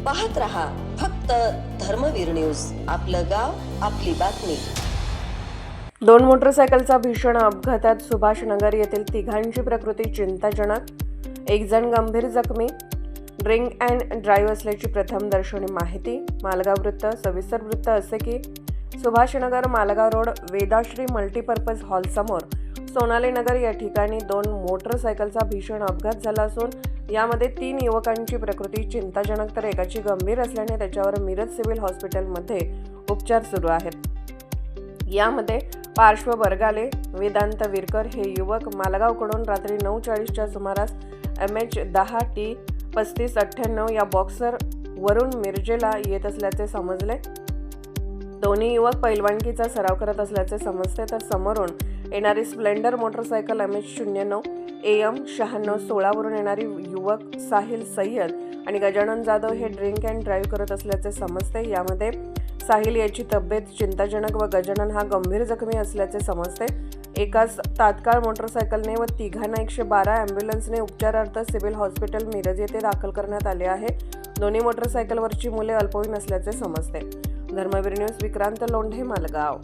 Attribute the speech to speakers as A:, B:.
A: पाहत रहा फक्त धर्मवीर न्यूज. आपलं गाव आपली बातमी.
B: 2 मोटरसायकलचा भीषण अपघातात सुभाषनगर येथील तिघांची प्रकृती चिंताजनक. 1 जण गंभीर जखमी. ड्रिंक अँड ड्राईव्ह असल्याची प्रथमदर्शनी माहिती. मालगाव वृत्त. सविस्तर वृत्त असे की Subhashnagar Malgaon road Vedashri multipurpose hall समोर सोनाली नगर या ठिकाणी 2 मोटरसायकलचा भीषण अपघात झाला असून यामध्ये 3 युवकांची प्रकृती चिंताजनक तर एकाची गंभीर असल्याने त्याच्यावर मिरज सिव्हिल हॉस्पिटलमध्ये उपचार सुरू आहेत. यामध्ये पार्श्व बरगाले वेदांत विरकर हे युवक मालगावकडून रात्री 9:40च्या सुमारास MH10T3598 या बॉक्सर वरून मिरजेला येत असल्याचे समजले. दोन्ही युवक पैलवानकीचा सराव करत असल्याचे समजते तर समोरून येणारी स्प्लेंडर मोटरसायकल MH09 AM 9616 वरून येणारी युवक साहिल सय्यद आणि गजानन जाधव हे ड्रिंक अँड ड्राईव्ह करत असल्याचे समजते. यामध्ये साहिल याची तब्येत चिंताजनक व गजानन हा गंभीर जखमी असल्याचे समजते. एकाच तात्काळ मोटरसायकलने व तिघांना 112 ॲम्ब्युलन्सने उपचारार्थ सिव्हिल हॉस्पिटल मिरज येथे दाखल करण्यात आले आहे. दोन्ही मोटरसायकलवरची मुले अल्पवयीन असल्याचे समजते. धर्मवीर न्यूज विक्रांत लोंढे, मालगाव.